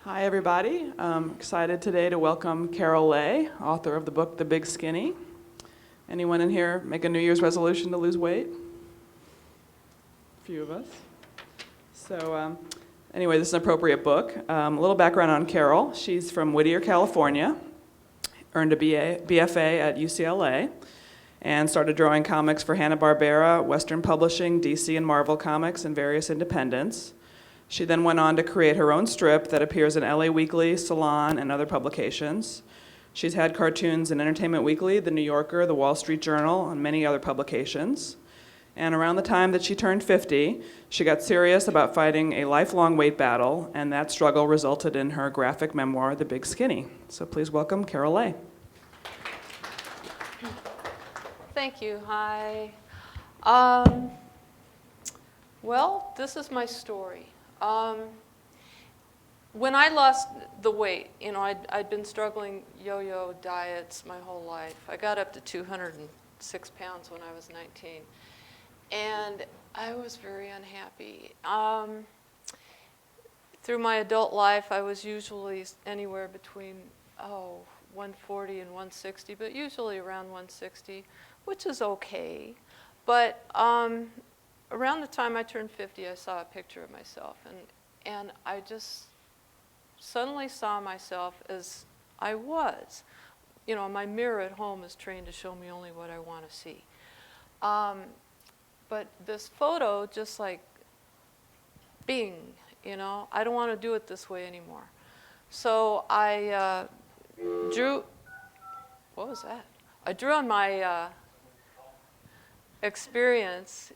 Hi, everybody. I'm excited today to welcome Carol Lay, author of the book, The Big Skinny. Anyone in here make a New Year's resolution to lose weight? A few of us. So anyway, this is an appropriate book. A little background on Carol. She's from Whittier, California, earned a BFA at UCLA, and started drawing comics for Hanna-Barbera, Western Publishing, DC and Marvel Comics, and various independents. She then went on to create her own strip that appears in LA Weekly, Salon, and other publications. She's had cartoons in Entertainment Weekly, The New Yorker, The Wall Street Journal, and many other publications. And around the time that she turned 50, she got serious about fighting a lifelong weight battle, and that struggle resulted in her graphic memoir, The Big Skinny. So please welcome Carol Lay. Thank you. Hi. Well, this is my story. When I lost the weight, I'd been struggling yo-yo diets my whole life. I got up to 206 pounds when I was 19, and I was very unhappy. Through my adult life, I was usually anywhere between 140 and 160, but usually around 160, which is okay. But around the time I turned 50, I saw a picture of myself, and I just suddenly saw myself as I was. My mirror at home is trained to show me only what I want to see. But this photo just like, bing, I don't want to do it this way anymore. So I drew, what was that? I drew on my experience,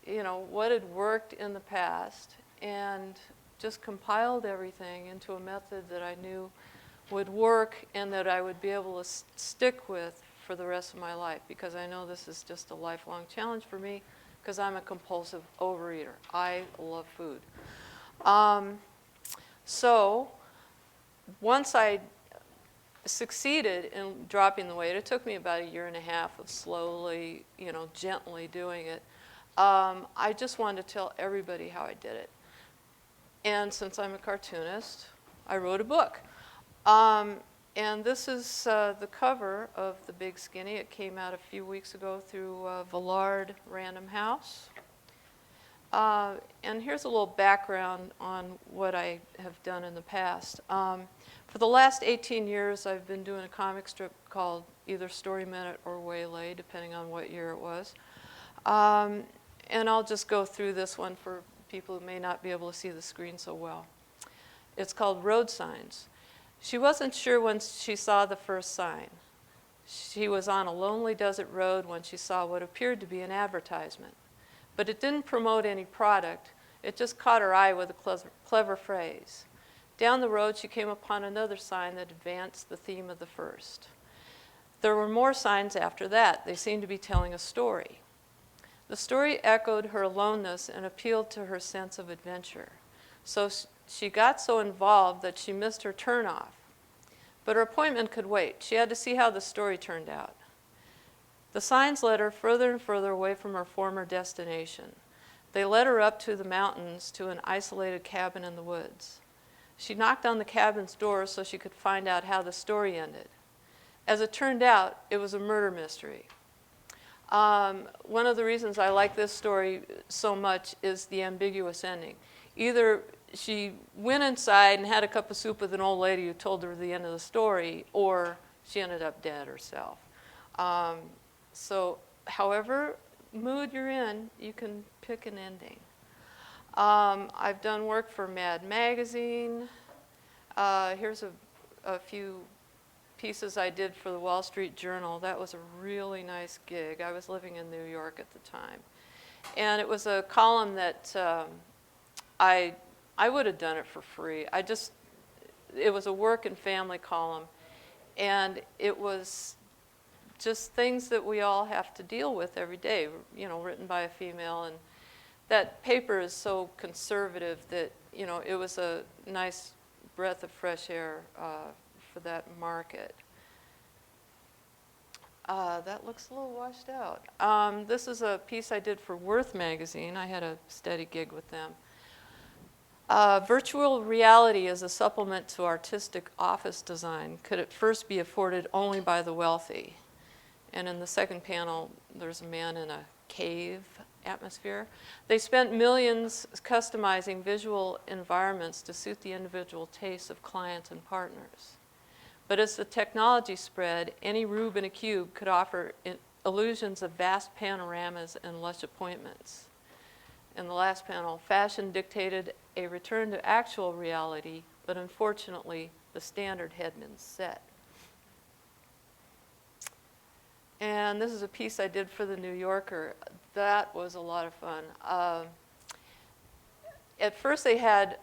what had worked in the past, and just compiled everything into a method that I knew would work and that I would be able to stick with for the rest of my life, because I know this is just a lifelong challenge for me because I'm a compulsive overeater. I love food. So once I succeeded in dropping the weight, it took me about 1.5 years of slowly, gently doing it. I just wanted to tell everybody how I did it. And since I'm a cartoonist, I wrote a book. And this is the cover of The Big Skinny. It came out a few weeks ago through Villard Random House. And here's a little background on what I have done in the past. For the last 18 years, I've been doing a comic strip called either Story Minute or Waylay, depending on what year it was. And I'll just go through this one for people who may not be able to see the screen so well. It's called Road Signs. She wasn't sure when she saw the first sign. She was on a lonely desert road when she saw what appeared to be an advertisement. But it didn't promote any product. It just caught her eye with a clever phrase. Down the road, she came upon another sign that advanced the theme of the first. There were more signs after that. They seemed to be telling a story. The story echoed her aloneness and appealed to her sense of adventure. So she got so involved that she missed her turnoff. But her appointment could wait. She had to see how the story turned out. The signs led her further and further away from her former destination. They led her up to the mountains to an isolated cabin in the woods. She knocked on the cabin's door so she could find out how the story ended. As it turned out, it was a murder mystery. One of the reasons I like this story so much is the ambiguous ending. Either she went inside and had a cup of soup with an old lady who told her the end of the story, or she ended up dead herself. So however mood you're in, you can pick an ending. I've done work for Mad Magazine. Here's a few pieces I did for the Wall Street Journal. That was a really nice gig. I was living in New York at the time. And it was a column that I would have done it for free. It was a work and family column. And it was just things that we all have to deal with every day, written by a female. And that paper is so conservative that, it was a nice breath of fresh air for that market. That looks a little washed out. This is a piece I did for Worth magazine. I had a steady gig with them. Virtual reality as a supplement to artistic office design could at first be afforded only by the wealthy. And in the second panel, there's a man in a cave atmosphere. They spent millions customizing visual environments to suit the individual tastes of clients and partners. But as the technology spread, any rube in a cube could offer illusions of vast panoramas and lush appointments. In the last panel, fashion dictated a return to actual reality, but unfortunately, the standard had been set. And this is a piece I did for the New Yorker. That was a lot of fun. At first they had,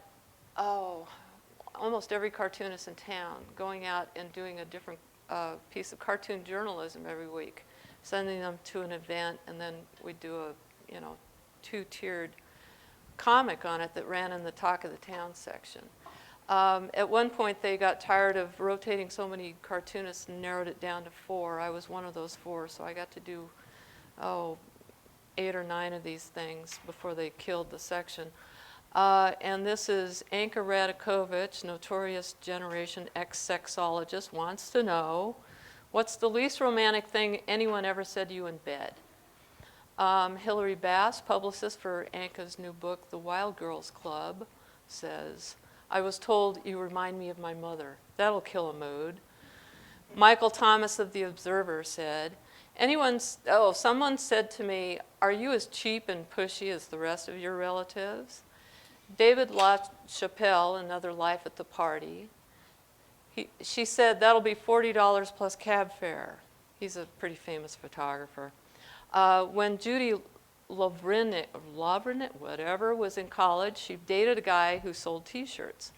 almost every cartoonist in town going out and doing a different piece of cartoon journalism every week, sending them to an event, and then we'd do a, two-tiered comic on it that ran in the Talk of the Town section. At one point, they got tired of rotating so many cartoonists and narrowed it down to 4. I was one of those 4, so I got to do, 8 or 9 of these things before they killed the section. And this is Anka Radakovich, notorious Generation X sexologist, wants to know, what's the least romantic thing anyone ever said to you in bed? Hilary Bass, publicist for Anka's new book, The Wild Girls Club, says, I was told you remind me of my mother. That'll kill a mood. Michael Thomas of The Observer said, someone said to me, are you as cheap and pushy as the rest of your relatives? David LaChapelle, Another Life at the Party, she said, that'll be $40 plus cab fare. He's a pretty famous photographer. When Judy Lovrinet, whatever, was in college, she dated a guy who sold T-shirts.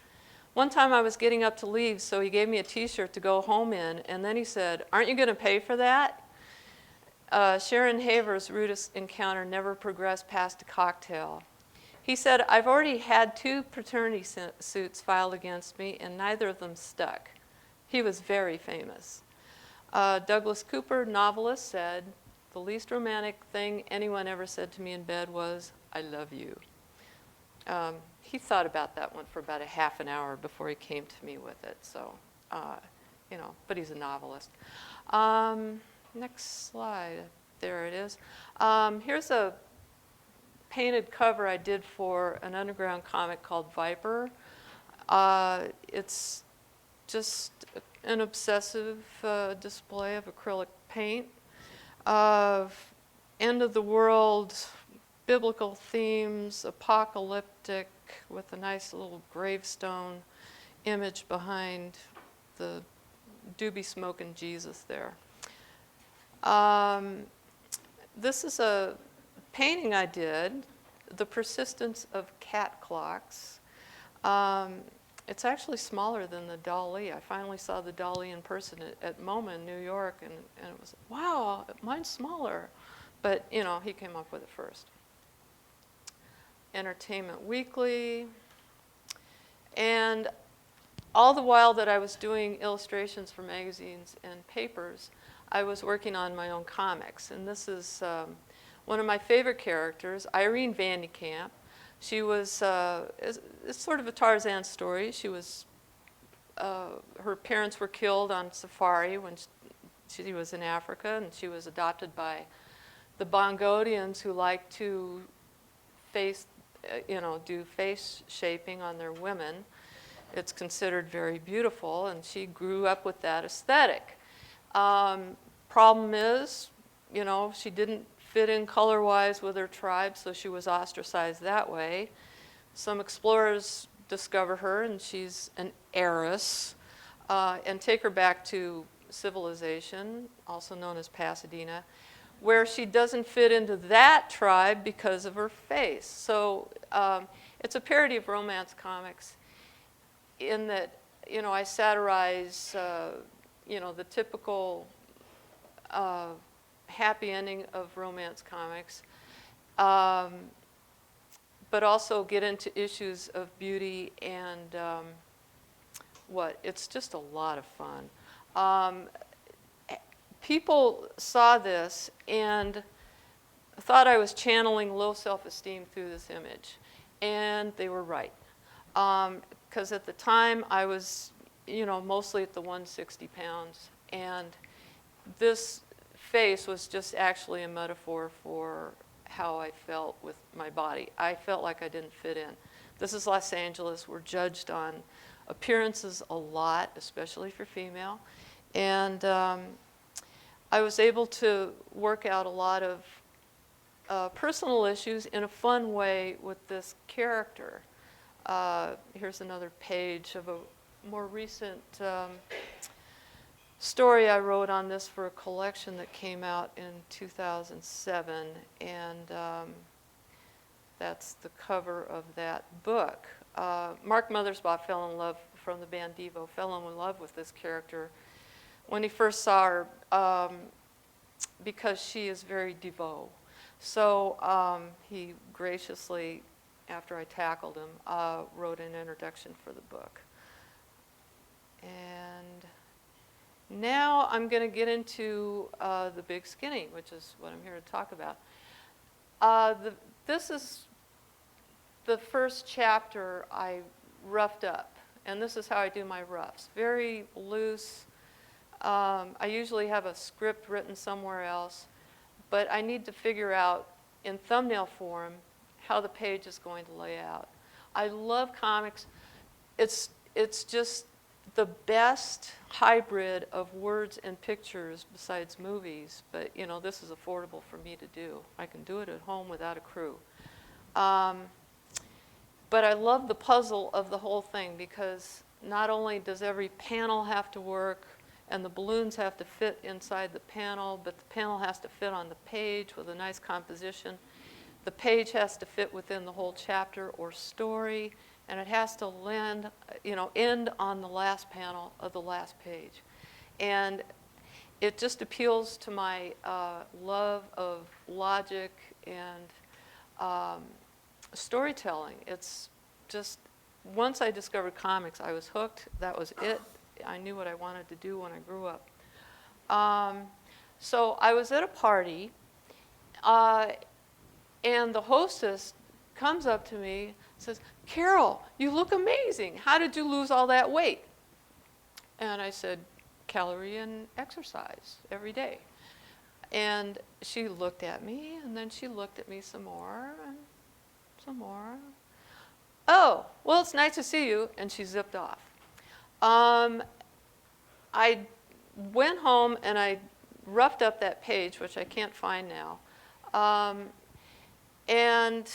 One time I was getting up to leave, so he gave me a T-shirt to go home in, and then he said, aren't you going to pay for that? Sharon Haver's rudest encounter never progressed past a cocktail. He said, I've already had 2 paternity suits filed against me, and neither of them stuck. He was very famous. Douglas Cooper, novelist, said, the least romantic thing anyone ever said to me in bed was, I love you. He thought about that one for about a half an hour before he came to me with it. So, but he's a novelist. Next slide. There it is. Here's a painted cover I did for an underground comic called Viper. It's just an obsessive display of acrylic paint of end-of-the-world biblical themes, apocalyptic, with a nice little gravestone image behind the doobie smoking Jesus there. This is a painting I did, The Persistence of Cat Clocks. It's actually smaller than the Dali. I finally saw the Dali in person at MoMA in New York, and it was, wow, mine's smaller. But, he came up with it first. Entertainment Weekly. And all the while that I was doing illustrations for magazines and papers, I was working on my own comics. And this is one of my favorite characters, Irene Vandekamp. She was, it's sort of a Tarzan story. She was, her parents were killed on safari when she was in Africa, and she was adopted by the Bongodians who like to do face shaping on their women. It's considered very beautiful, and she grew up with that aesthetic. Problem is, she didn't fit in color-wise with her tribe, so she was ostracized that way. Some explorers discover her, and she's an heiress, and take her back to civilization, also known as Pasadena, where she doesn't fit into that tribe because of her face. So it's a parody of romance comics in that, I satirize, the typical happy ending of romance comics, but also get into issues of beauty and it's just a lot of fun. People saw this and thought I was channeling low self-esteem through this image, and they were right. Because at the time I was, mostly at the 160 pounds. And this face was just actually a metaphor for how I felt with my body. I felt like I didn't fit in. This is Los Angeles. We're judged on appearances a lot, especially for female. And I was able to work out a lot of personal issues in a fun way with this character. Here's another page of a more recent story I wrote on this for a collection that came out in 2007, and that's the cover of that book. Mark Mothersbaugh fell in love, from the band Devo, fell in love with this character when he first saw her, because she is very Devo. So he graciously, after I tackled him, wrote an introduction for the book. And now I'm going to get into The Big Skinny, which is what I'm here to talk about. This is the first chapter I roughed up, and this is how I do my roughs. Very loose. I usually have a script written somewhere else, but I need to figure out in thumbnail form how the page is going to lay out. I love comics. It's just the best hybrid of words and pictures besides movies, but this is affordable for me to do. I can do it at home without a crew. But I love the puzzle of the whole thing, because not only does every panel have to work and the balloons have to fit inside the panel, but the panel has to fit on the page with a nice composition. The page has to fit within the whole chapter or story, and it has to end on the last panel of the last page. And it just appeals to my love of logic and storytelling. It's just, once I discovered comics, I was hooked. That was it. I knew what I wanted to do when I grew up. So I was at a party, and the hostess comes up to me and says, "Carol, you look amazing. How did you lose all that weight?" And I said, "Calorie and exercise every day." And she looked at me, and then she looked at me some more, and some more. "Oh, well, it's nice to see you," and she zipped off. I went home and I roughed up that page, which I can't find now, and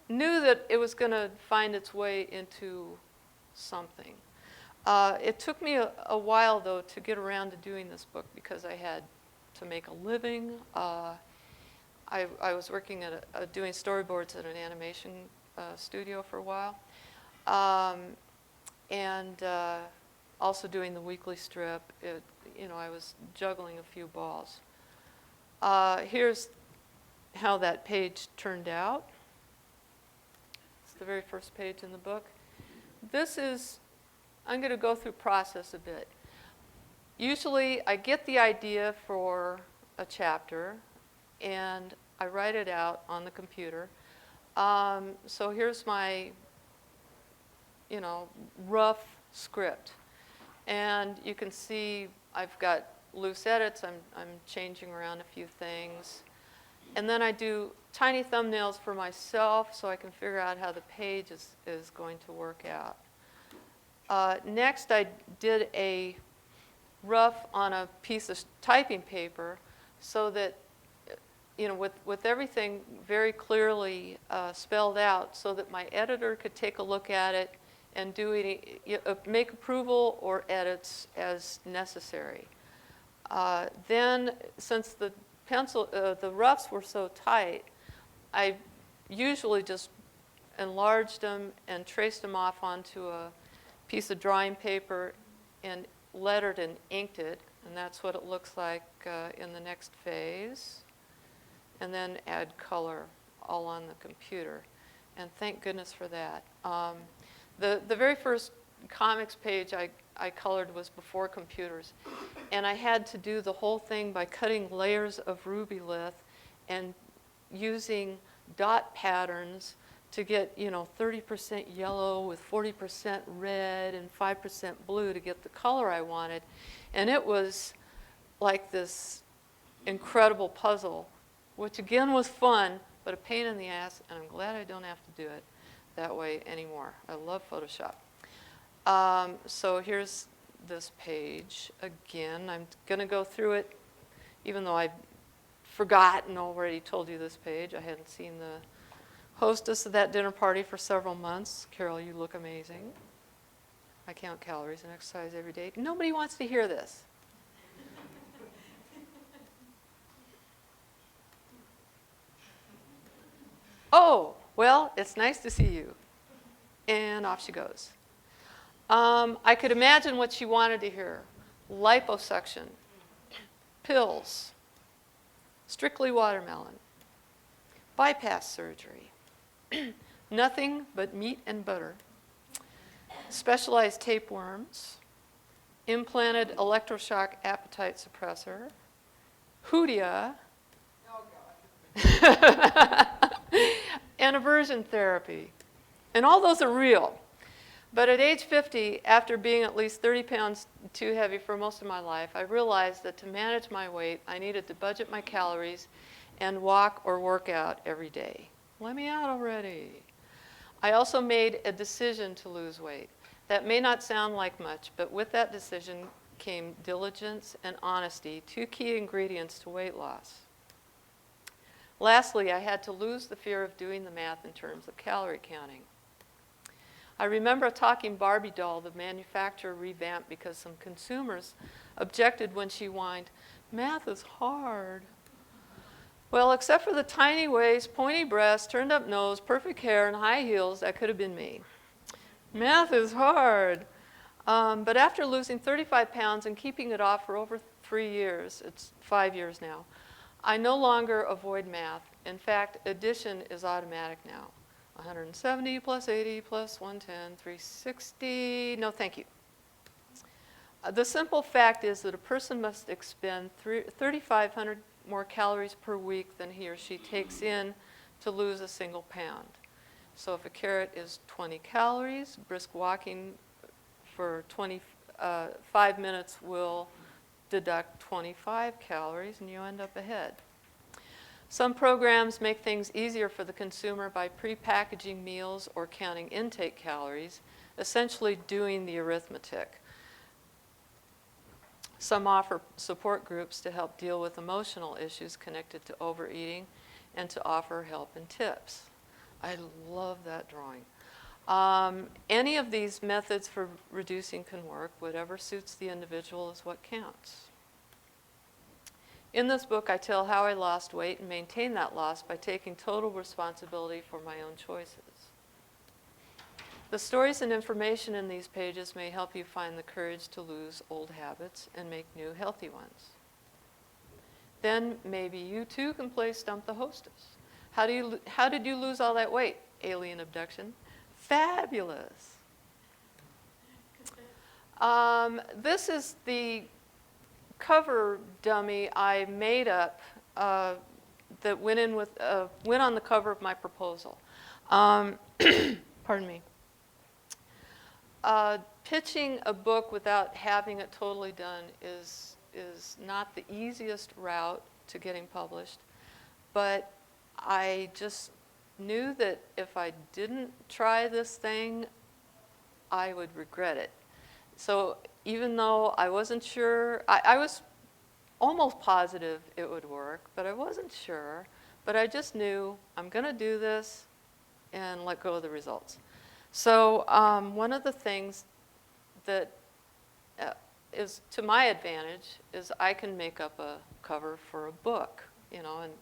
knew that it was going to find its way into something. It took me a while, though, to get around to doing this book, because I had to make a living. I was working at doing storyboards at an animation studio for a while, and also doing the weekly strip. I was juggling a few balls. Here's how that page turned out. It's the very first page in the book. I'm going to go through process a bit. Usually I get the idea for a chapter and I write it out on the computer. So here's my, rough script. And you can see I've got loose edits. I'm changing around a few things. And then I do tiny thumbnails for myself so I can figure out how the page is going to work out. Next, I did a rough on a piece of typing paper so that, with everything very clearly spelled out, so that my editor could take a look at it and make approval or edits as necessary. Then, since the roughs were so tight, I usually just enlarged them and traced them off onto a piece of drawing paper and lettered and inked it, and that's what it looks like in the next phase. And then add color all on the computer, and thank goodness for that. The very first comics page I colored was before computers, and I had to do the whole thing by cutting layers of ruby lith and using dot patterns to get, 30% yellow with 40% red and 5% blue to get the color I wanted. And it was like this incredible puzzle, which again was fun, but a pain in the ass, and I'm glad I don't have to do it that way anymore. I love Photoshop. So here's this page again. I'm going to go through it, even though I've forgotten already told you this page. I hadn't seen the hostess of that dinner party for several months. Carol, you look amazing. I count calories and exercise every day. Nobody wants to hear this. Oh, well, it's nice to see you. And off she goes. I could imagine what she wanted to hear. Liposuction, pills, strictly watermelon, bypass surgery, nothing but meat and butter, specialized tapeworms, implanted electroshock appetite suppressor, Hoodia, and aversion therapy. And all those are real. But at age 50, after being at least 30 pounds too heavy for most of my life, I realized that to manage my weight, I needed to budget my calories and walk or work out every day. Let me out already. I also made a decision to lose weight. That may not sound like much, but with that decision came diligence and honesty, two key ingredients to weight loss. Lastly, I had to lose the fear of doing the math in terms of calorie counting. I remember a talking Barbie doll the manufacturer revamped because some consumers objected when she whined, "Math is hard." Well, except for the tiny waist, pointy breasts, turned up nose, perfect hair, and high heels, that could have been me. Math is hard. But after losing 35 pounds and keeping it off for over 3 years, it's 5 years now, I no longer avoid math. In fact, addition is automatic now. 170 plus 80 plus 110, 360, no thank you. The simple fact is that a person must expend 3,500 more calories per week than he or she takes in to lose a single pound. So if a carrot is 20 calories, brisk walking for 5 minutes will deduct 25 calories and you end up ahead. Some programs make things easier for the consumer by pre-packaging meals or counting intake calories, essentially doing the arithmetic. Some offer support groups to help deal with emotional issues connected to overeating and to offer help and tips. I love that drawing. Any of these methods for reducing can work. Whatever suits the individual is what counts. In this book, I tell how I lost weight and maintained that loss by taking total responsibility for my own choices. The stories and information in these pages may help you find the courage to lose old habits and make new healthy ones. Then maybe you too can play Stump the Hostess. How did you lose all that weight? Alien abduction. Fabulous. This is the cover dummy I made up that went on the cover of my proposal. Pardon me. Pitching a book without having it totally done is not the easiest route to getting published, but I just knew that if I didn't try this thing, I would regret it. So even though I wasn't sure, I was almost positive it would work, but I wasn't sure. But I just knew I'm going to do this and let go of the results. So one of the things that is to my advantage is I can make up a cover for a book, and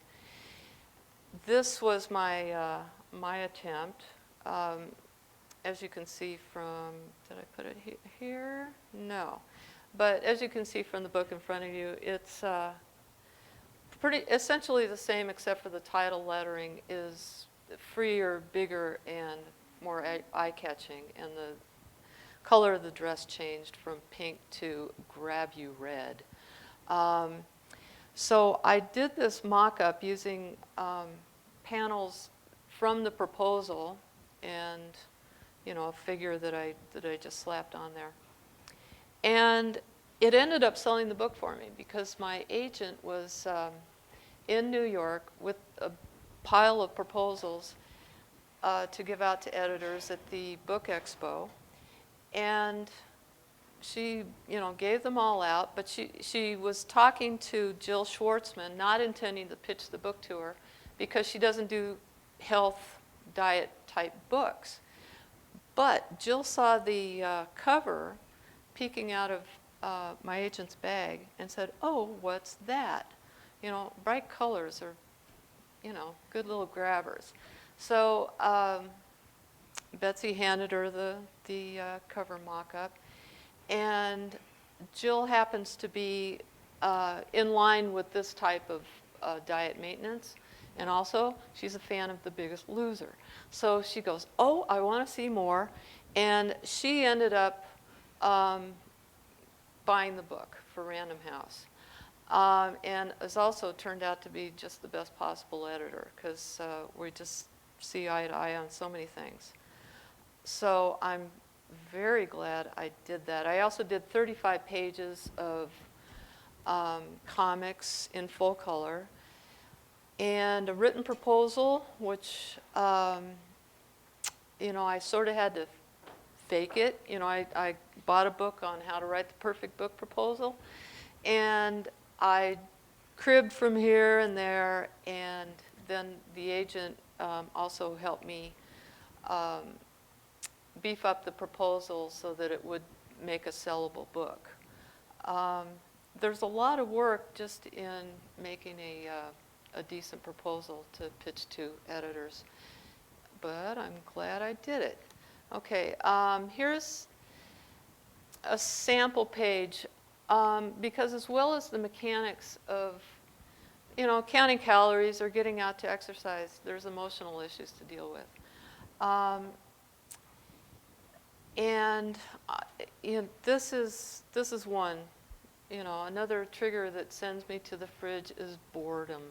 this was my attempt. As you can see from, did I put it here? No. But as you can see from the book in front of you, it's pretty essentially the same except for the title lettering is freer, bigger, and more eye-catching. And the color of the dress changed from pink to grab you red. So I did this mock-up using panels from the proposal and, a figure that I just slapped on there. And it ended up selling the book for me because my agent was in New York with a pile of proposals to give out to editors at the book expo. And she, gave them all out, but she was talking to Jill Schwartzman, not intending to pitch the book to her because she doesn't do health, diet type books. But Jill saw the cover peeking out of my agent's bag and said, "Oh, what's that?" Bright colors are, good little grabbers. So Betsy handed her the cover mock-up, and Jill happens to be in line with this type of diet maintenance, and also she's a fan of The Biggest Loser. So she goes, "Oh, I want to see more," and she ended up buying the book for Random House. And has also turned out to be just the best possible editor because we just see eye to eye on so many things. So I'm very glad I did that. I also did 35 pages of comics in full color and a written proposal, which, I sort of had to fake it. I bought a book on how to write the perfect book proposal, and I cribbed from here and there, and then the agent also helped me beef up the proposal so that it would make a sellable book. There's a lot of work just in making a decent proposal to pitch to editors, but I'm glad I did it. Okay, here's a sample page. Because as well as the mechanics of, counting calories or getting out to exercise, there's emotional issues to deal with. This is one. Another trigger that sends me to the fridge is boredom.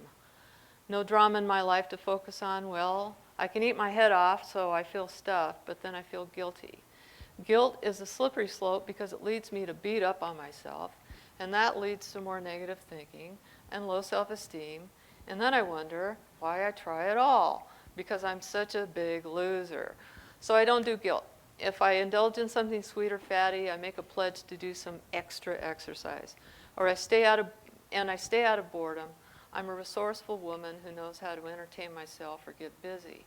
No drama in my life to focus on. Well, I can eat my head off, so I feel stuffed, but then I feel guilty. Guilt is a slippery slope because it leads me to beat up on myself, and that leads to more negative thinking and low self-esteem, and then I wonder why I try at all, because I'm such a big loser. So I don't do guilt. If I indulge in something sweet or fatty, I make a pledge to do some extra exercise, or I stay out of boredom. I'm a resourceful woman who knows how to entertain myself or get busy.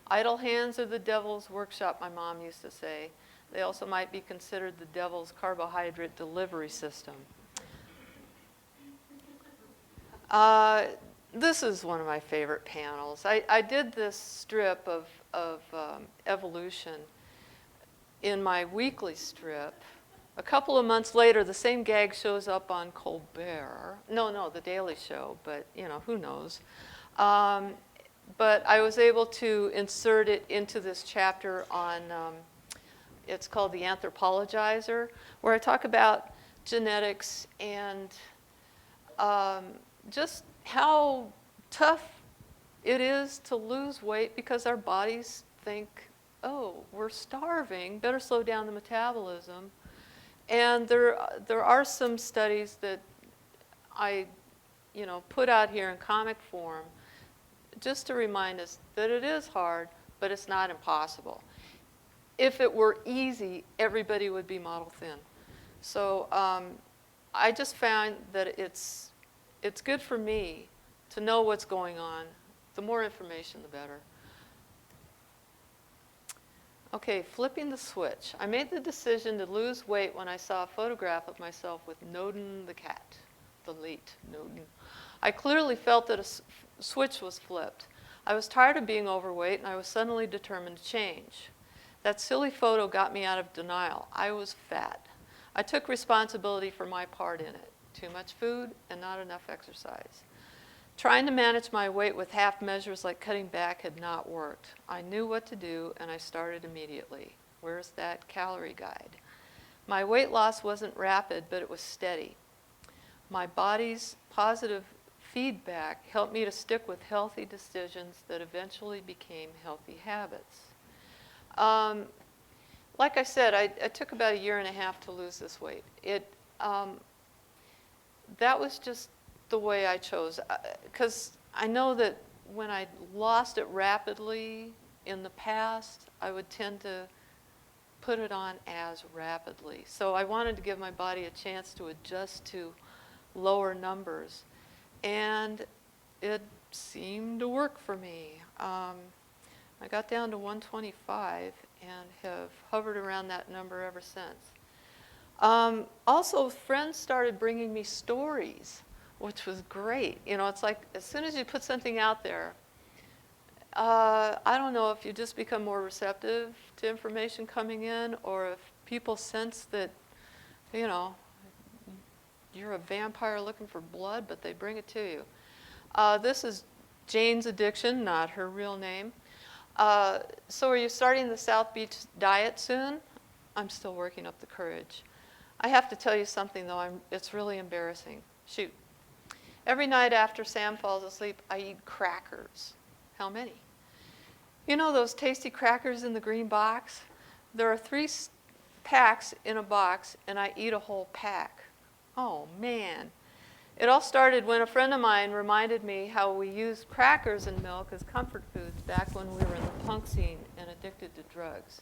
Idle hands are the devil's workshop, my mom used to say. They also might be considered the devil's carbohydrate delivery system. This is one of my favorite panels. I did this strip of evolution in my weekly strip. A couple of months later, the same gag shows up on Colbert. No, The Daily Show, but who knows. But I was able to insert it into this chapter on it's called The Anthropologizer, where I talk about genetics and just how tough it is to lose weight because our bodies think, oh, we're starving, better slow down the metabolism. And there are some studies that I put out here in comic form just to remind us that it is hard, but it's not impossible. If it were easy, everybody would be model thin. So I just found that it's good for me to know what's going on. The more information, the better. Okay, flipping the switch. I made the decision to lose weight when I saw a photograph of myself with Noden the cat, the late Noden. I clearly felt that a switch was flipped. I was tired of being overweight, and I was suddenly determined to change. That silly photo got me out of denial. I was fat. I took responsibility for my part in it. Too much food and not enough exercise. Trying to manage my weight with half measures like cutting back had not worked. I knew what to do, and I started immediately. Where's that calorie guide? My weight loss wasn't rapid, but it was steady. My body's positive feedback helped me to stick with healthy decisions that eventually became healthy habits. Like I said, I took about 1.5 years to lose this weight. That was just the way I chose, because I know that when I lost it rapidly in the past, I would tend to put it on as rapidly. So I wanted to give my body a chance to adjust to lower numbers, and it seemed to work for me. I got down to 125 and have hovered around that number ever since. Also, friends started bringing me stories, which was great. You know, it's like as soon as you put something out there, I don't know if you just become more receptive to information coming in, or if people sense that, you know, you're a vampire looking for blood, but they bring it to you. This is Jane's Addiction, not her real name. So are you starting the South Beach diet soon? I'm still working up the courage. I have to tell you something, though. It's really embarrassing. Shoot. Every night after Sam falls asleep, I eat crackers. How many? You know those tasty crackers in the green box? There are 3 packs in a box, and I eat a whole pack. Oh, man. It all started when a friend of mine reminded me how we used crackers and milk as comfort foods back when we were in the punk scene and addicted to drugs.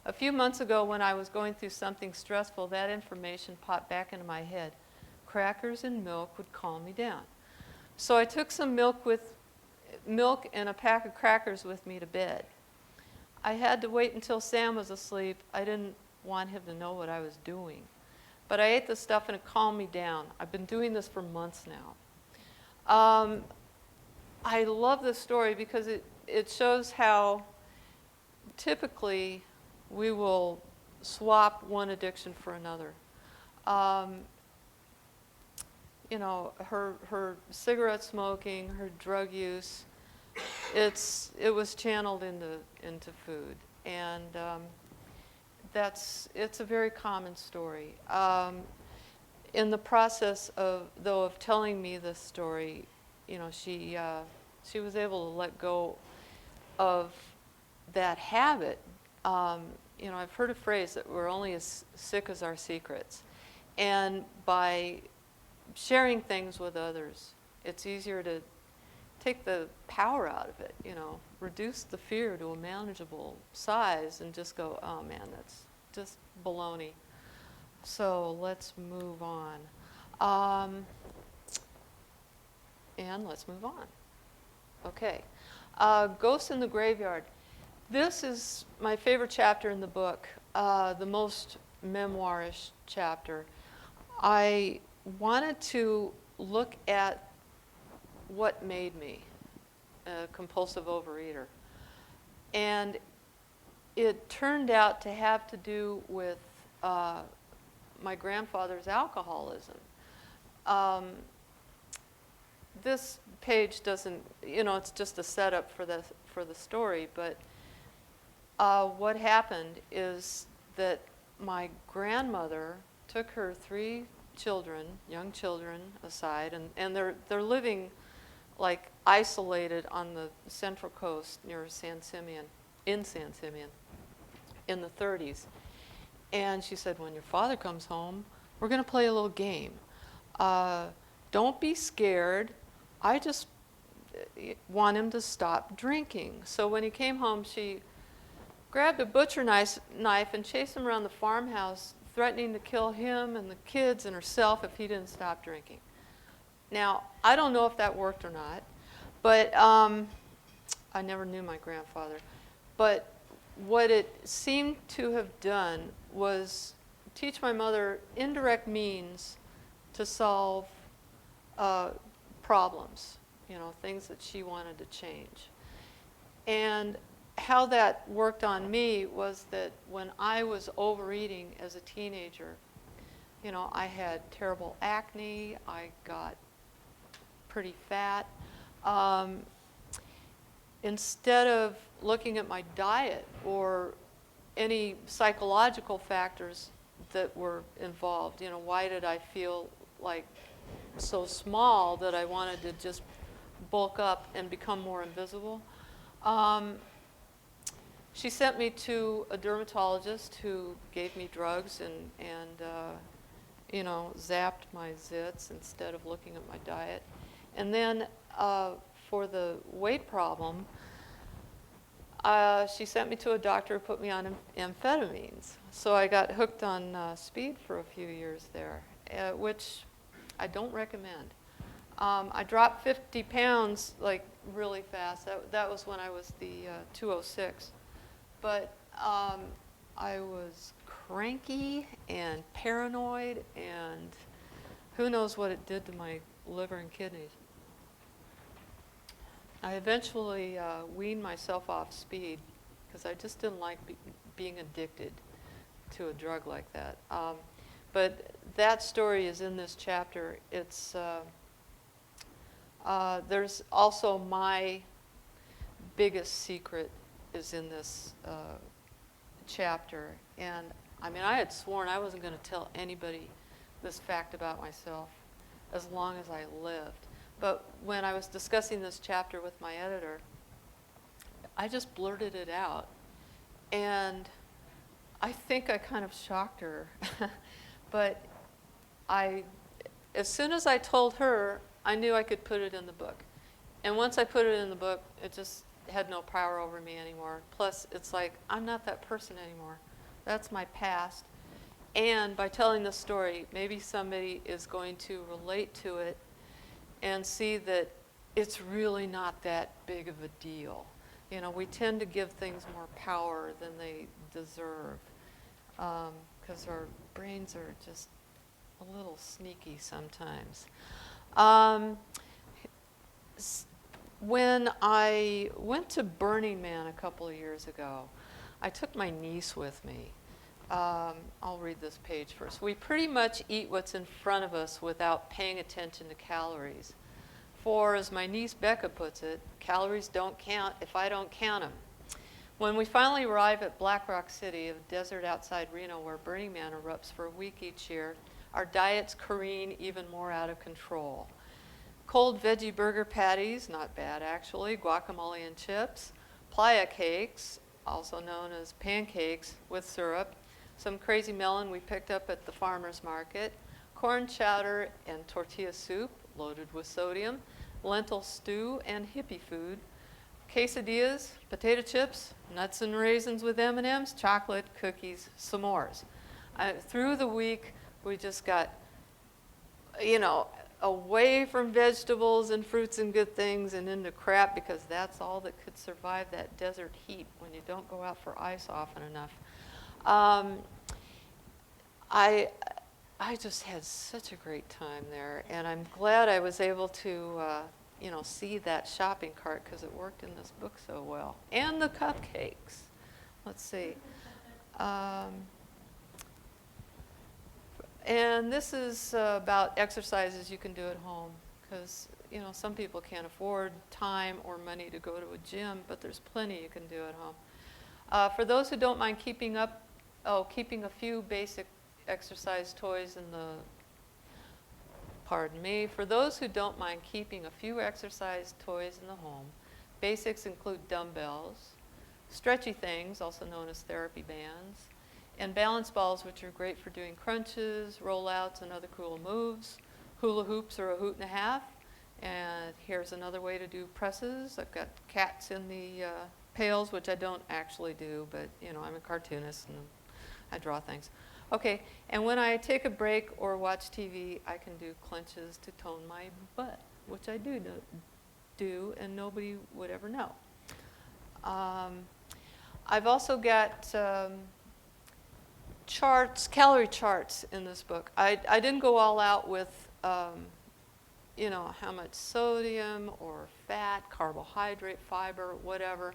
A few months ago, when I was going through something stressful, that information popped back into my head. Crackers and milk would calm me down. So I took some milk and a pack of crackers with me to bed. I had to wait until Sam was asleep. I didn't want him to know what I was doing. But I ate the stuff and it calmed me down. I've been doing this for months now. I love this story because it shows how typically we will swap one addiction for another. You know, her cigarette smoking, her drug use, it was channeled into food, and it's a very common story. In the process of telling me this story, you know, she was able to let go of that habit. You know, I've heard a phrase that we're only as sick as our secrets, and by sharing things with others, it's easier to take the power out of it, you know, reduce the fear to a manageable size and just go, oh man, that's just baloney. So let's move on. And let's move on. Okay. Ghosts in the Graveyard. This is my favorite chapter in the book, the most memoirish chapter. I wanted to look at what made me a compulsive overeater. And it turned out to have to do with my grandfather's alcoholism. This page doesn't, you know, it's just a setup for the story, but what happened is that my grandmother took her 3 children, young children, aside, and they're living like isolated on the Central Coast near San Simeon, in the 30s. And she said, when your father comes home, we're going to play a little game. Don't be scared. I just want him to stop drinking. So when he came home, she grabbed a butcher knife and chased him around the farmhouse, threatening to kill him and the kids and herself if he didn't stop drinking. Now, I don't know if that worked or not, but I never knew my grandfather. But what it seemed to have done was teach my mother indirect means to solve problems, you know, things that she wanted to change. And how that worked on me was that when I was overeating as a teenager, you know, I had terrible acne, I got pretty fat. Instead of looking at my diet or any psychological factors that were involved, you know, why did I feel like so small that I wanted to just bulk up and become more invisible. She sent me to a dermatologist who gave me drugs and zapped my zits instead of looking at my diet. And then for the weight problem, she sent me to a doctor who put me on amphetamines. So I got hooked on speed for a few years there, which I don't recommend. I dropped 50 pounds like really fast. That was when I was the 206. But I was cranky and paranoid, and who knows what it did to my liver and kidneys. I eventually weaned myself off speed because I just didn't like being addicted to a drug like that. But that story is in this chapter. It's there's also my biggest secret is in this chapter. And I mean, I had sworn I wasn't going to tell anybody this fact about myself as long as I lived. But when I was discussing this chapter with my editor, I just blurted it out. And I think I kind of shocked her. But as soon as I told her, I knew I could put it in the book. And once I put it in the book, it just had no power over me anymore. Plus, it's like, I'm not that person anymore. That's my past. And by telling this story, maybe somebody is going to relate to it and see that it's really not that big of a deal. You know, we tend to give things more power than they deserve because our brains are just a little sneaky sometimes. When I went to Burning Man a couple of years ago, I took my niece with me. I'll read this page first. We pretty much eat what's in front of us without paying attention to calories. For, as my niece Becca puts it, calories don't count if I don't count them. When we finally arrive at Black Rock City, a desert outside Reno where Burning Man erupts for a week each year, our diets careen even more out of control. Cold veggie burger patties, not bad actually, guacamole and chips, playa cakes, also known as pancakes with syrup, some crazy melon we picked up at the farmer's market, corn chowder and tortilla soup loaded with sodium, lentil stew and hippie food, quesadillas, potato chips, nuts and raisins with M&Ms, chocolate, cookies, s'mores. Through the week, we just got, away from vegetables and fruits and good things and into crap because that's all that could survive that desert heat when you don't go out for ice often enough. I just had such a great time there, and I'm glad I was able to see that shopping cart because it worked in this book so well. And the cupcakes. Let's see. And this is about exercises you can do at home because, some people can't afford time or money to go to a gym, but there's plenty you can do at home. For those who don't mind keeping a few basic exercise toys in the, for those who don't mind keeping a few exercise toys in the home, basics include dumbbells, stretchy things, also known as therapy bands, and balance balls, which are great for doing crunches, rollouts, and other cool moves. Hula hoops are a hoot and a half. And here's another way to do presses. I've got cats in the pails, which I don't actually do, but I'm a cartoonist and I draw things. Okay, and when I take a break or watch TV, I can do clenches to tone my butt, which I do, and nobody would ever know. I've also got calorie charts in this book. I didn't go all out with, how much sodium or fat, carbohydrate, fiber, whatever.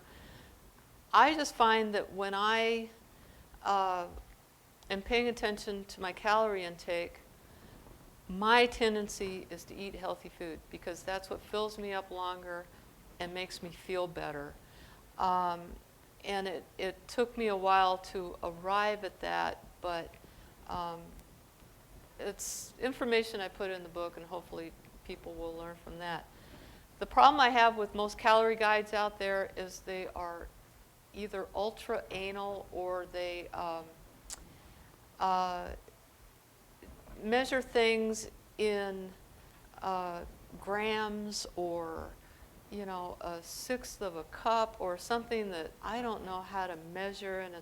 I just find that when I am paying attention to my calorie intake, my tendency is to eat healthy food because that's what fills me up longer and makes me feel better. And it took me a while to arrive at that, but it's information I put in the book, and hopefully people will learn from that. The problem I have with most calorie guides out there is they are either ultra anal, or they measure things in grams, or a sixth of a cup, or something that I don't know how to measure, and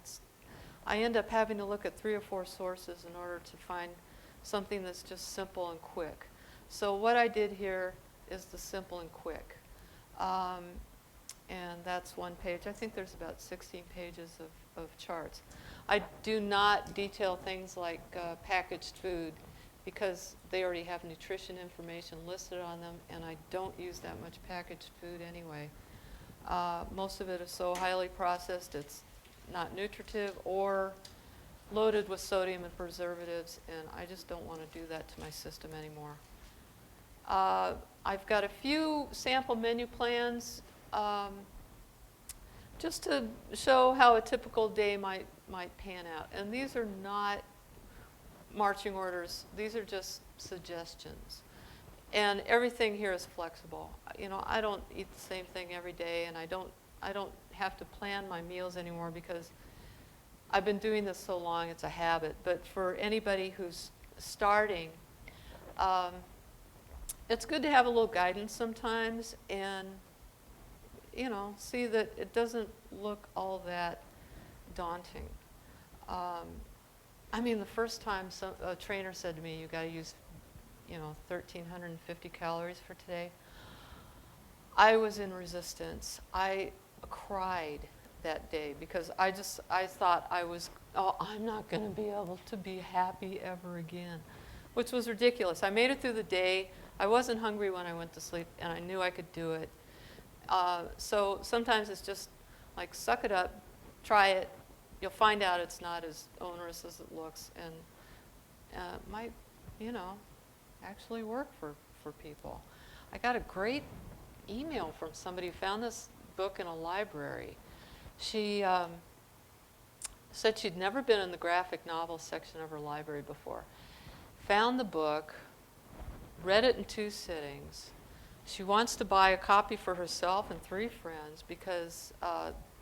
I end up having to look at 3 or 4 sources in order to find something that's just simple and quick. So what I did here is the simple and quick. And that's 1 page. I think there's about 16 pages of charts. I do not detail things like packaged food, because they already have nutrition information listed on them, and I don't use that much packaged food anyway. Most of it is so highly processed it's not nutritive or loaded with sodium and preservatives, and I just don't want to do that to my system anymore. I've got a few sample menu plans just to show how a typical day might pan out. And these are not marching orders. These are just suggestions. And everything here is flexible. I don't eat the same thing every day, and I don't have to plan my meals anymore because I've been doing this so long, it's a habit. But for anybody who's starting, it's good to have a little guidance sometimes, and see that it doesn't look all that daunting. The first time a trainer said to me, "You got to use 1,350 calories for today," I was in resistance. I cried that day because I thought I'm not going to be able to be happy ever again, which was ridiculous. I made it through the day. I wasn't hungry when I went to sleep, and I knew I could do it. So sometimes it's just like, suck it up, try it. You'll find out it's not as onerous as it looks, and might, actually work for people. I got a great email from somebody who found this book in a library. She said she'd never been in the graphic novel section of her library before. Found the book, read it in 2 sittings. She wants to buy a copy for herself and 3 friends because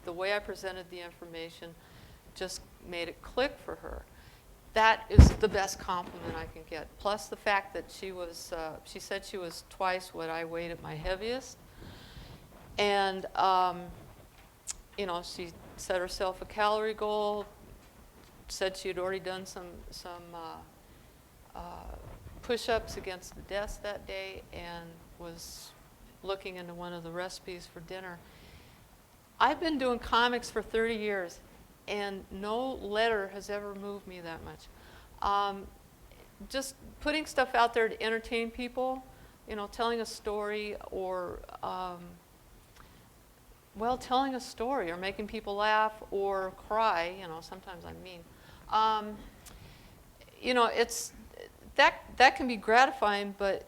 the way I presented the information just made it click for her. That is the best compliment I can get. Plus the fact that she said she was twice what I weighed at my heaviest. And, she set herself a calorie goal, said she had already done some push-ups against the desk that day, and was looking into one of the recipes for dinner. I've been doing comics for 30 years, and no letter has ever moved me that much. Just putting stuff out there to entertain people, telling a story, or telling a story, or making people laugh or cry. Sometimes I'm mean. It's that can be gratifying, but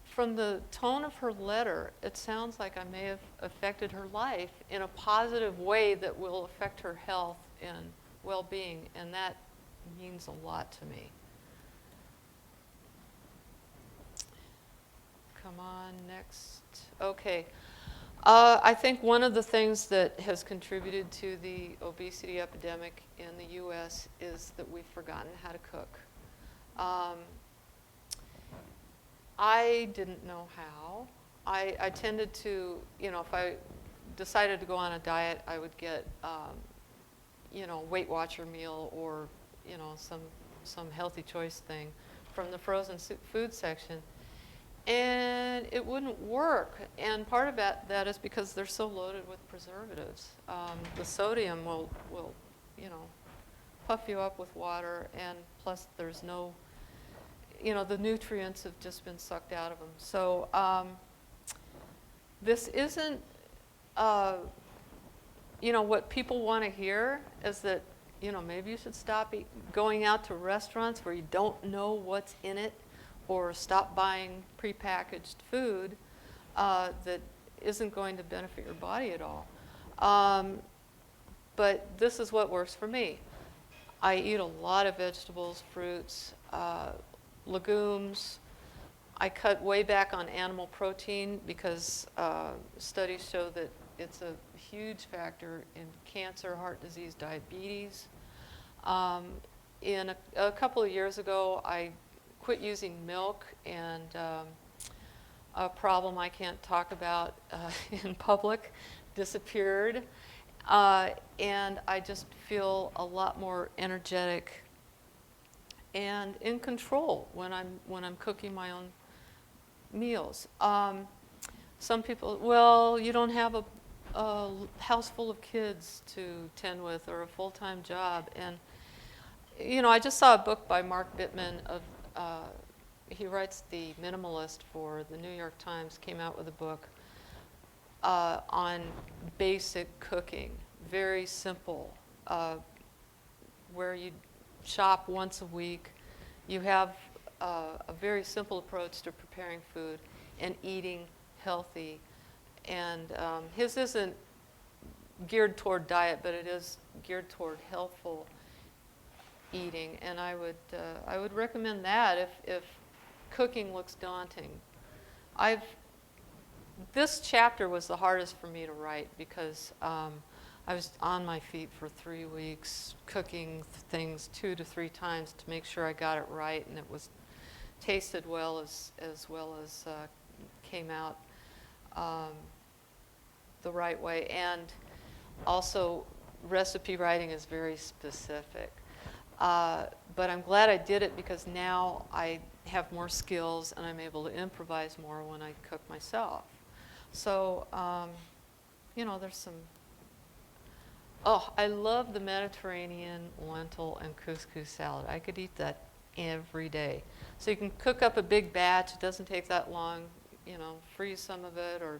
from the tone of her letter, it sounds like I may have affected her life in a positive way that will affect her health and well-being, and that means a lot to me. Come on, next. Okay. I think one of the things that has contributed to the obesity epidemic in the U.S. is that we've forgotten how to cook. I didn't know how. I tended to, if I decided to go on a diet, I would get, Weight Watcher meal, or, some healthy choice thing from the frozen food section. And it wouldn't work. And part of that is because they're so loaded with preservatives. The sodium will puff you up with water, and plus there's no, the nutrients have just been sucked out of them. So this isn't, what people want to hear is that, maybe you should stop going out to restaurants where you don't know what's in it, or stop buying prepackaged food that isn't going to benefit your body at all. But this is what works for me. I eat a lot of vegetables, fruits. legumes. I cut way back on animal protein because studies show that it's a huge factor in cancer, heart disease, diabetes. A couple of years ago, I quit using milk, and a problem I can't talk about in public disappeared. And I just feel a lot more energetic and in control when I'm cooking my own meals. Some people, well, you don't have a house full of kids to tend with or a full-time job. And, you know, I just saw a book by Mark Bittman of, he writes The Minimalist for the New York Times, came out with a book on basic cooking, very simple, where you shop once a week. You have a very simple approach to preparing food and eating healthy. And his isn't geared toward diet, but it is geared toward healthful eating. And I would recommend that if cooking looks daunting. This chapter was the hardest for me to write because I was on my feet for 3 weeks, cooking things 2 to 3 times to make sure I got it right and it was tasted well as came out the right way. And also, recipe writing is very specific. But I'm glad I did it because now I have more skills and I'm able to improvise more when I cook myself. So, you know, there's some... Oh, I love the Mediterranean lentil and couscous salad. I could eat that every day. So you can cook up a big batch. It doesn't take that long. You know, freeze some of it or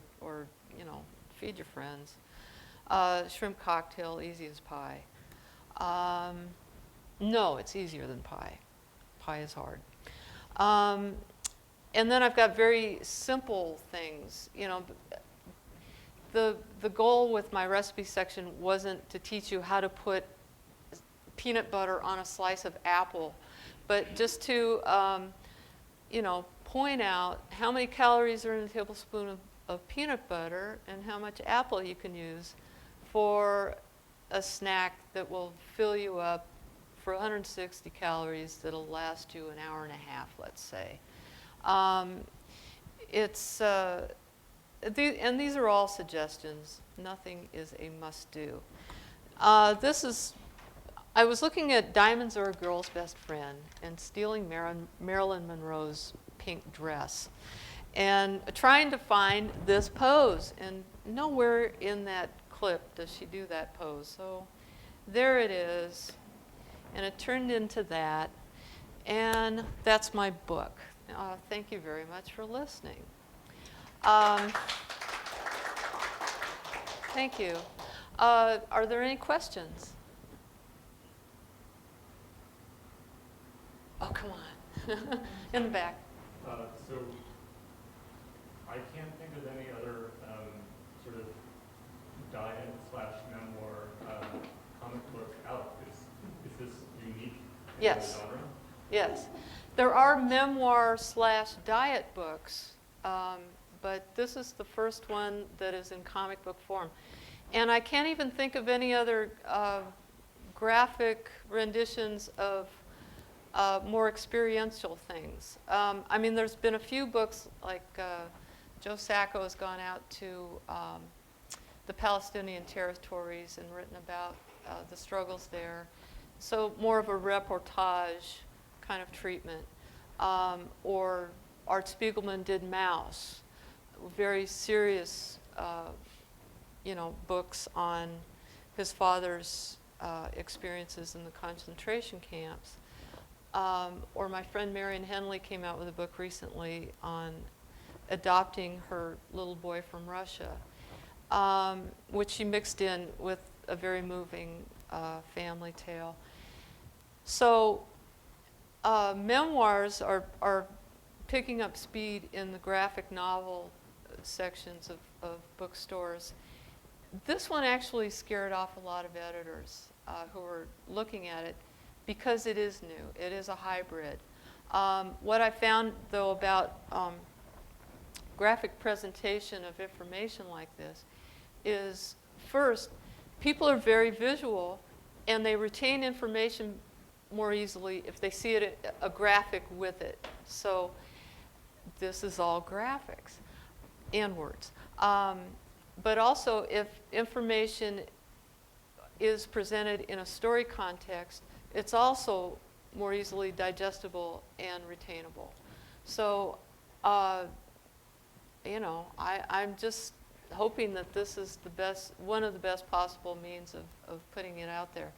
you know, feed your friends. Shrimp cocktail, easy as pie. No, it's easier than pie. Pie is hard. And then I've got very simple things. You know, the goal with my recipe section wasn't to teach you how to put peanut butter on a slice of apple, but just to, you know, point out how many calories are in a tablespoon of peanut butter and how much apple you can use for a snack that will fill you up for 160 calories that'll last you an hour and a half, let's say. And these are all suggestions. Nothing is a must-do. I was looking at Diamonds Are a Girl's Best Friend and stealing Marilyn Monroe's pink dress and trying to find this pose. And nowhere in that clip does she do that pose. So there it is. And it turned into that. And that's my book. Thank you very much for listening. Thank you. Are there any questions? Oh, come on. In the back. So I can't think of any other sort of diet/memoir comic books out. Is this unique in Yes. the genre? Yes. There are memoir/diet books, but this is the first one that is in comic book form. And I can't even think of any other graphic renditions of more experiential things. I mean, there's been a few books, like Joe Sacco has gone out to the Palestinian territories and written about the struggles there. So more of a reportage kind of treatment. Or Art Spiegelman did Mouse, very serious, books on his father's experiences in the concentration camps. Or my friend Marion Henley came out with a book recently on adopting her little boy from Russia, which she mixed in with a very moving family tale. So memoirs are picking up speed in the graphic novel sections of bookstores. This one actually scared off a lot of editors who were looking at it because it is new. It is a hybrid. What I found, though, about graphic presentation of information like this is, first, people are very visual, and they retain information more easily if they see it, a graphic with it. So this is all graphics and words. But also, if information is presented in a story context, it's also more easily digestible and retainable. So, you know, I'm just hoping that this is the best, one of the best possible means of putting it out there.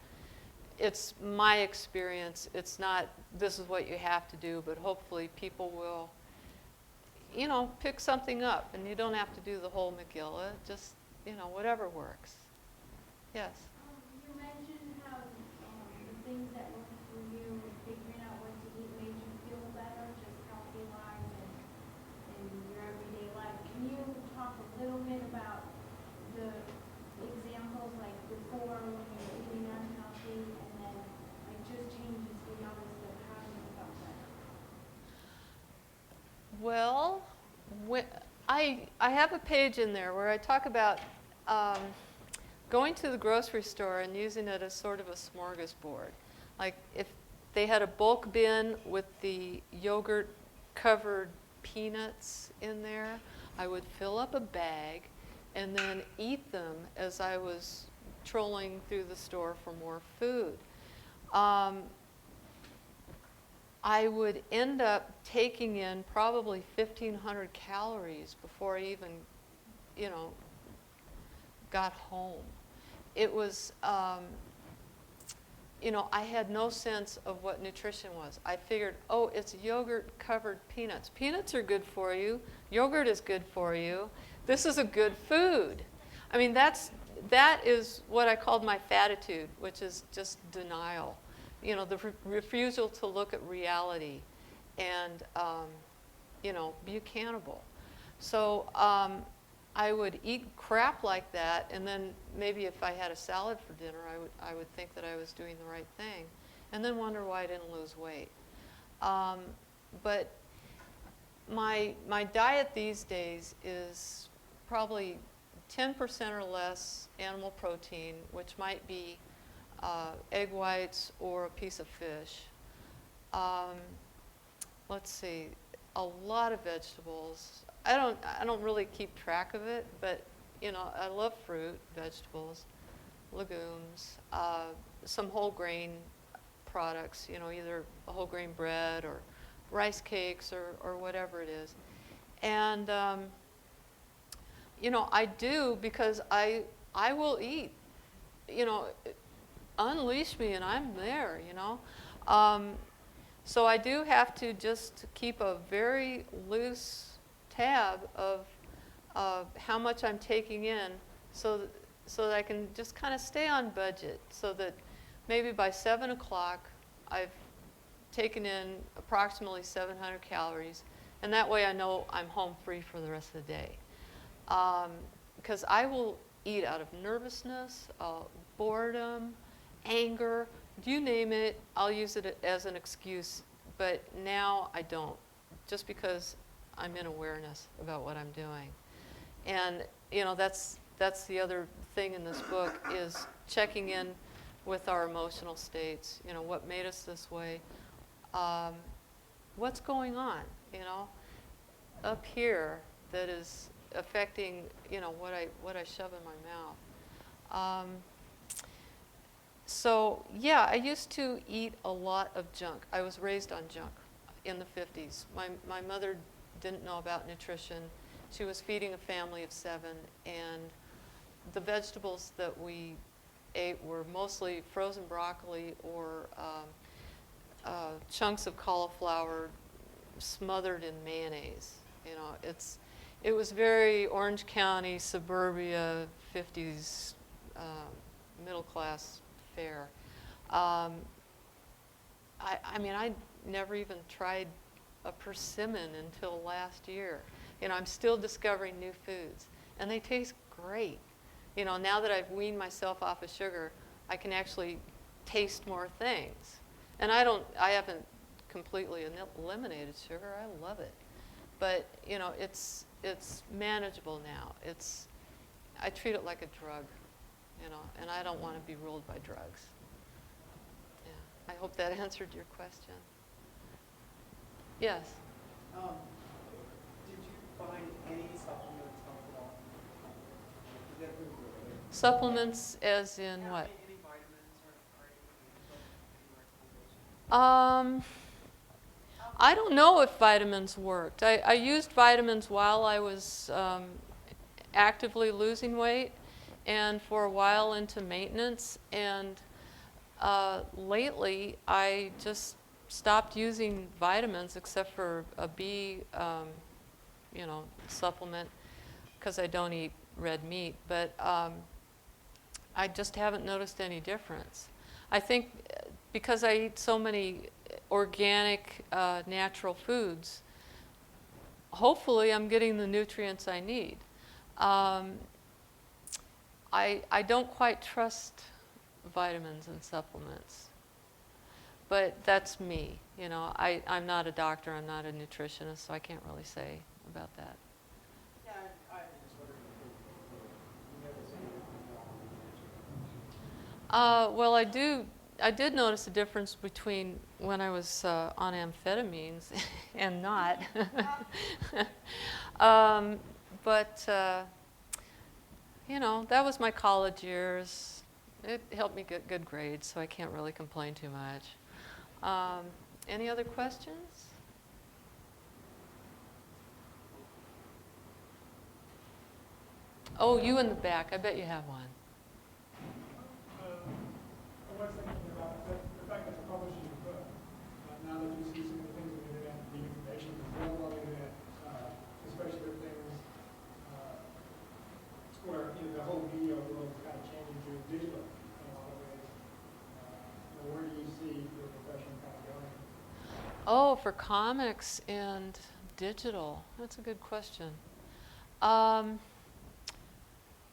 It's my experience. It's not, this is what you have to do, but hopefully people will, you know, pick something up, and you don't have to do the whole Megillah, just, you know, whatever works. Yes? You mentioned how the things that work for you, figuring out what to eat made you feel better, just healthy lives and in your everyday life. Can you talk a little bit about the examples, like before when you were eating unhealthy, and then like just changes you noticed of how you felt better? Well, I have a page in there where I talk about going to the grocery store and using it as sort of a smorgasbord. Like if they had a bulk bin with the yogurt-covered peanuts in there, I would fill up a bag and then eat them as I was trolling through the store for more food. I would end up taking in probably 1,500 calories before I even, you know, got home. It was, you know, I had no sense of what nutrition was. I figured, oh, it's yogurt-covered peanuts. Peanuts are good for you. Yogurt is good for you. This is a good food. I mean, that is what I called my fattitude, which is just denial. You know, the refusal to look at reality and, you know, be accountable. So I would eat crap like that, and then maybe if I had a salad for dinner, I would think that I was doing the right thing, and then wonder why I didn't lose weight. But my diet these days is probably 10% or less animal protein, which might be egg whites or a piece of fish. Let's see, a lot of vegetables. I don't really keep track of it, but you know, I love fruit, vegetables, legumes, some whole grain products, you know, either a whole grain bread or rice cakes or whatever it is. And you know, I do because I will eat, you know, unleash me and I'm there, you know. So I do have to just keep a very loose tab of how much I'm taking in so that I can just kind of stay on budget, so that maybe by 7 o'clock I've taken in approximately 700 calories, and that way I know I'm home free for the rest of the day. Because I will eat out of nervousness, boredom, anger, you name it, I'll use it as an excuse, but now I don't, just because I'm in awareness about what I'm doing. And you know, that's the other thing in this book, is checking in with our emotional states. You know, what made us this way? What's going on, you know, up here that is affecting, you know, what I shove in my mouth. So yeah, I used to eat a lot of junk. I was raised on junk in the 50s. My mother didn't know about nutrition. She was feeding a family of 7, and the vegetables that we ate were mostly frozen broccoli or chunks of cauliflower smothered in mayonnaise. You know, it was very Orange County, suburbia, 50s, middle class fare. I mean, I never even tried a persimmon until last year. You know, I'm still discovering new foods, and they taste great. You know, now that I've weaned myself off of sugar, I can actually taste more things. And I haven't completely eliminated sugar. I love it. But, you know, it's manageable now. I treat it like a drug, you know, and I don't want to be ruled by drugs. Yeah. I hope that answered your question. Yes? Did you find any supplements helpful? Supplements as in Yeah, what? any vitamins or any recommendations? I don't know if vitamins worked. I used vitamins while I was actively losing weight and for a while into maintenance. And lately, I just stopped using vitamins except for a B, you know, supplement because I don't eat red meat. But I just haven't noticed any difference. I think because I eat so many organic, natural foods, hopefully I'm getting the nutrients I need. I don't quite trust vitamins and supplements, but that's me. You know, I'm not a doctor, I'm not a nutritionist, so I can't really say about that. Yeah, I just wondered if you noticed anything. Well, I did notice a difference between when I was on amphetamines and not. But, you know, that was my college years. It helped me get good grades, so I can't really complain too much. Any other questions? Oh, you in the back. I bet you have one. I was thinking about the fact that you're publishing a book. Now that you see some of the things on the internet, the information is available on the internet, especially with things where the whole video world is kind of changing to digital in a lot of ways. Where do you see your profession kind of going? Oh, for comics and digital. That's a good question.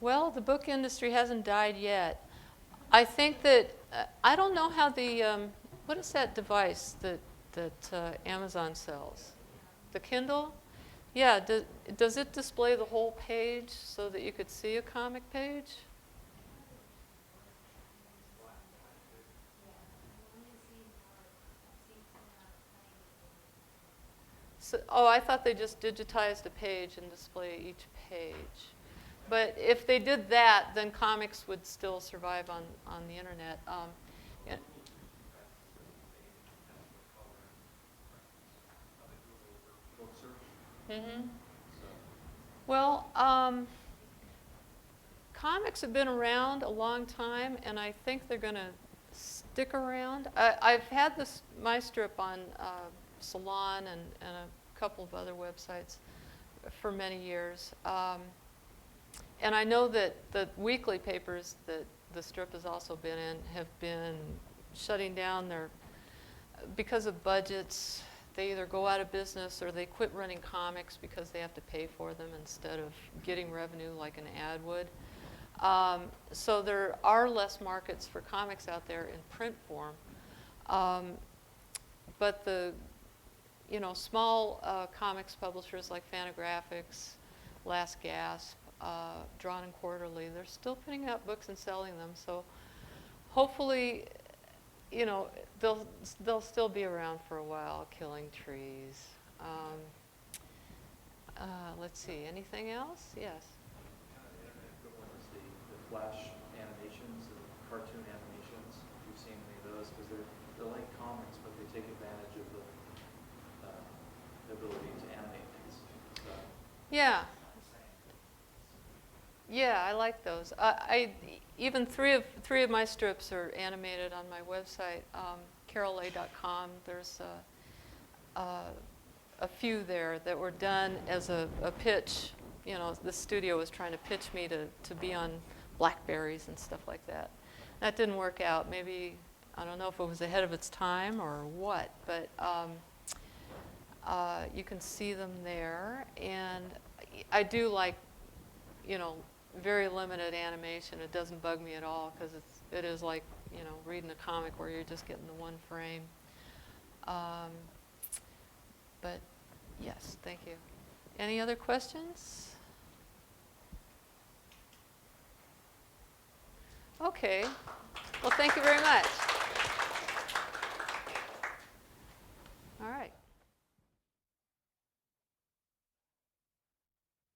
Well, the book industry hasn't died yet. I think that, I don't know how the, what is that device that Amazon sells? The Kindle? Yeah, does it display the whole page so that you could see a comic page? So, oh, I thought they just digitized a page and display each page. But if they did that, then comics would still survive on the internet. Yeah. Mm-hmm. Well, comics have been around a long time, and I think they're going to stick around. I've had my strip on Salon and a couple of other websites for many years. And I know that the weekly papers that the strip has also been in have been shutting down because of budgets. They either go out of business or they quit running comics because they have to pay for them instead of getting revenue like an ad would. So there are less markets for comics out there in print form. But the small comics publishers like Fantagraphics, Last Gasp, Drawn and Quarterly, they're still putting out books and selling them. So hopefully, they'll still be around for a while, Killing Trees. Let's see, anything else? Yes. Internet equivalent is the flash animations, the cartoon animations. If you've seen any of those, because they're like comics, but they take advantage of the ability to animate things. So, Yeah. Yeah, I like those. Even three of my strips are animated on my website, carollay.com. There's a few there that were done as a pitch. The studio was trying to pitch me to be on Blackberries and stuff like that. That didn't work out. Maybe, I don't know if it was ahead of its time or what, but you can see them there. And I do like, very limited animation. It doesn't bug me at all because it is like, reading a comic where you're just getting the one frame. But yes, thank you. Any other questions? Okay. Well, thank you very much.